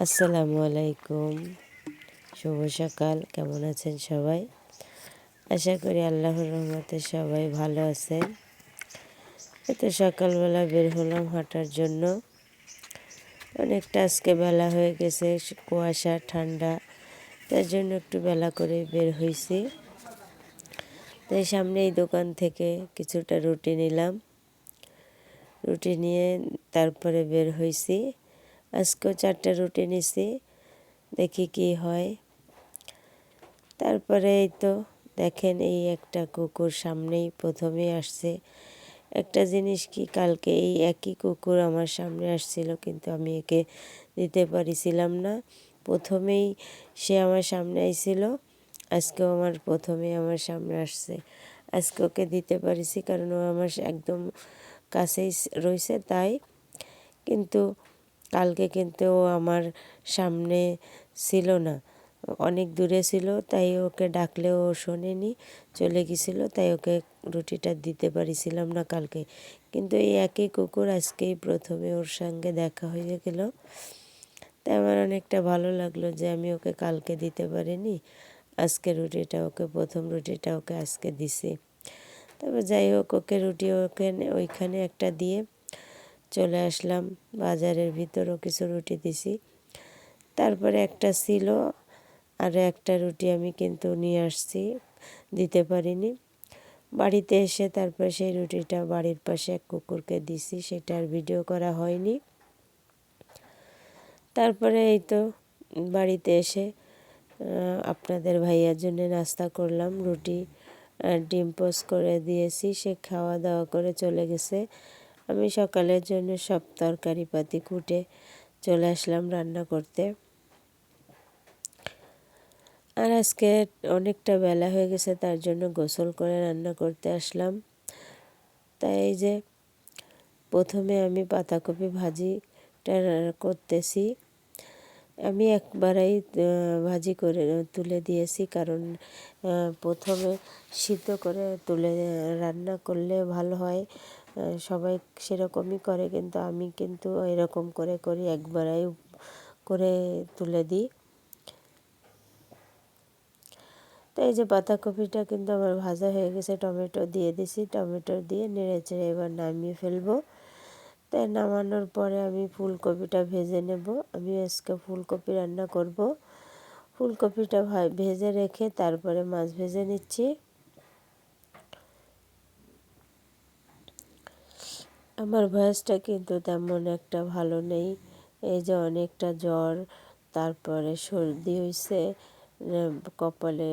আসসালামু আলাইকুম, শুভ সকাল। কেমন আছেন সবাই? আশা করি আল্লাহর রহমতে সবাই ভালো আছেন। এত সকালবেলা বের হলাম হাঁটার জন্য। অনেকটা আজকে বেলা হয়ে গেছে, কুয়াশা ঠান্ডা, তার জন্য একটু বেলা করে বের হয়েছি। তাই সামনে এই দোকান থেকে কিছুটা রুটি নিলাম। রুটি নিয়ে তারপরে বের হয়েছি। আজকেও 4টা রুটি নিছি, দেখি কি হয়। তারপরে এই তো দেখেন, এই একটা কুকুর সামনেই প্রথমেই আসছে। একটা জিনিস কি, কালকে এই একই কুকুর আমার সামনে আসছিল, কিন্তু আমি একে দিতে পারিছিলাম না। প্রথমেই সে আমার সামনে আইছিল, আজকেও প্রথমেই আমার সামনে আসছে। আজকে ওকে দিতে পারিছি কারণ ও আমার একদম কাছেই রয়েছে তাই। কিন্তু কালকে কিন্তু ও আমার সামনে ছিল না, অনেক দূরে ছিল, তাই ওকে ডাকলেও ও শোনেনি, চলে গেছিলো। তাই ওকে রুটিটা দিতে পারিছিলাম না কালকে। কিন্তু এই একই কুকুর আজকেই প্রথমে ওর সঙ্গে দেখা হয়ে গেল। তাই আমার অনেকটা ভালো লাগলো যে আমি ওকে কালকে দিতে পারিনি, আজকে রুটিটা ওকে, প্রথম রুটিটা ওকে আজকে দিছি। তবে যাই হোক, ওকে রুটি ওইখানে একটা দিয়ে চলে আসলাম। বাজারের ভিতরও কিছু রুটি দিছি। তারপরে একটা ছিল, আর একটা রুটি আমি কিন্তু নিয়ে আসছি, দিতে পারিনি। বাড়িতে এসে তারপর সেই রুটিটা বাড়ির পাশে এক কুকুরকে দিছি, সেটা আর ভিডিও করা হয়নি। তারপরে এই তো বাড়িতে এসে আপনাদের ভাইয়ার জন্য নাস্তা করলাম। রুটি আর ডিম পোস্ট করে দিয়েছি, সে খাওয়া দাওয়া করে চলে গেছে। আমি সকালের জন্য সব তরকারি পাতি কুটে চলে আসলাম রান্না করতে। আর আজকে অনেকটা বেলা হয়ে গেছে, তার জন্য গোসল করে রান্না করতে আসলাম। তাই এই যে প্রথমে আমি পাতাকপি ভাজিটা করতেছি। আমি একবারেই ভাজি করে তুলে দিয়েছি, কারণ প্রথমে সিদ্ধ করে তুলে রান্না করলে ভালো হয়। সবাই সেরকমই করে, কিন্তু আমি কিন্তু এরকম করে করি, একবারেই করে তুলে দিই। তো এই যে পাতাকপিটা কিন্তু আমার ভাজা হয়ে গেছে, টমেটো দিয়ে দিছি, টমেটো দিয়ে নেড়ে চেড়ে এবার নামিয়ে ফেলবো। তাই নামানোর পরে আমি ফুলকপিটা ভেজে নেব। আমি আজকে ফুলকপি রান্না করব। ফুলকপিটা ভেজে রেখে তারপরে মাছ ভেজে নিচ্ছি। আমার ভয়েসটা কিন্তু তেমন একটা ভালো নেই, এই যে অনেকটা জ্বর, তারপরে সর্দি হয়েছে, কপালে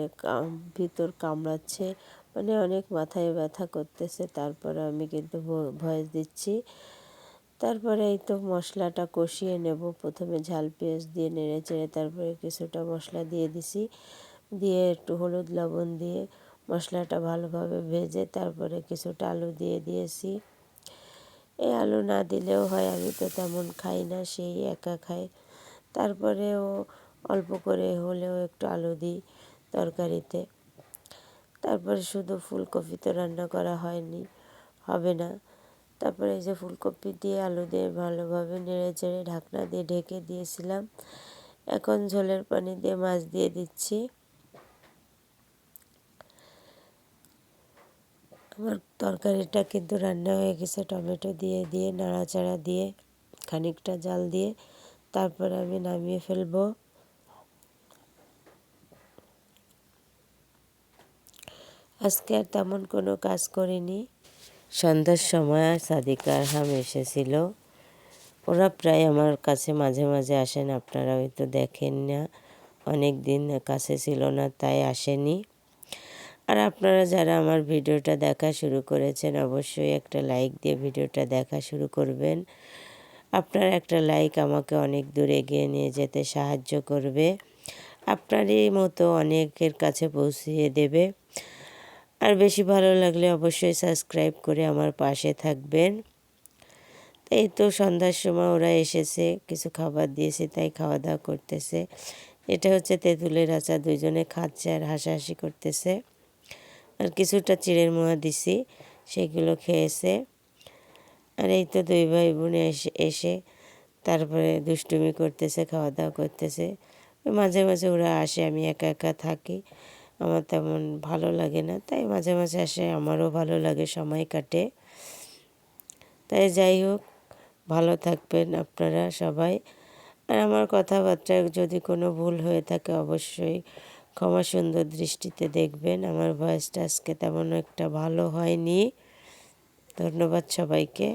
ভিতর কামড়াচ্ছে, মানে অনেক মাথায় ব্যথা করতেছে। তারপরে আমি কিন্তু ভয়েস দিচ্ছি। তারপরে এই তো মশলাটা কষিয়ে নেব। প্রথমে ঝাল পেঁয়াজ দিয়ে নেড়ে চেড়ে তারপরে কিছুটা মশলা দিয়ে দিছি, দিয়ে একটু হলুদ লবণ দিয়ে মশলাটা ভালোভাবে ভেজে তারপরে কিছুটা আলু দিয়ে দিয়েছি। এই আলু না দিলেও হয়, আমি তো তেমন খাই না, সেই একা খাই। তারপরেও অল্প করে হলেও একটু আলু দিই তরকারিতে। তারপরে শুধু ফুলকপি তো রান্না করা হবে না। তারপরে এই যে ফুলকপি দিয়ে আলু দিয়ে ভালোভাবে নেড়ে চেড়ে ঢাকনা দিয়ে ঢেকে দিয়েছিলাম। এখন ঝোলের পানি দিয়ে মাছ দিয়ে দিচ্ছি। আমার তরকারিটা কিন্তু রান্না হয়ে গেছে। টমেটো দিয়ে নাড়াচাড়া দিয়ে খানিকটা জাল দিয়ে তারপরে আমি নামিয়ে ফেলবো। আজকে আর তেমন কোনো কাজ করিনি। সন্ধ্যার সময় সাদিকা আরহাম এসেছিল। ওরা প্রায় আমার কাছে মাঝে মাঝে আসেন, আপনারা হয়তো দেখেন না, অনেক দিন কাছে ছিল না তাই আসেনি। আর আপনারা যারা আমার ভিডিওটা দেখা শুরু করেছেন, অবশ্যই একটা লাইক দিয়ে ভিডিওটা দেখা শুরু করবেন। আপনার একটা লাইক আমাকে অনেক দূর এগিয়ে নিয়ে যেতে সাহায্য করবে, আপনারই মতো অনেকের কাছে পৌঁছিয়ে দেবে। আর বেশি ভালো লাগলে অবশ্যই সাবস্ক্রাইব করে আমার পাশে থাকবেন। এই তো সন্ধ্যার সময় ওরা এসেছে, কিছু খাবার দিয়েছে, তাই খাওয়া দাওয়া করতেছে। এটা হচ্ছে তেঁতুলের আচার, দুইজনে খাচ্ছে আর হাসাহাসি করতেছে। আর কিছুটা চিড়ের মোয়া দিছি, সেগুলো খেয়েছে। আর এই তো দুই ভাই বোনে এসে তারপরে দুষ্টুমি করতেছে, খাওয়া দাওয়া করতেছে। মাঝে মাঝে ওরা আসে, আমি একা একা থাকি, আমার তেমন ভালো লাগে না, তাই মাঝে মাঝে আসে, আমারও ভালো লাগে, সময় কাটে। তাই যাই হোক, ভালো থাকবেন আপনারা সবাই। আর আমার কথাবার্তায় যদি কোনো ভুল হয়ে থাকে অবশ্যই ক্ষমা সুন্দর দৃষ্টিতে দেখবেন। আমার ভয়েসটা আজকে তেমন একটা ভালো হয়নি। ধন্যবাদ সবাইকে।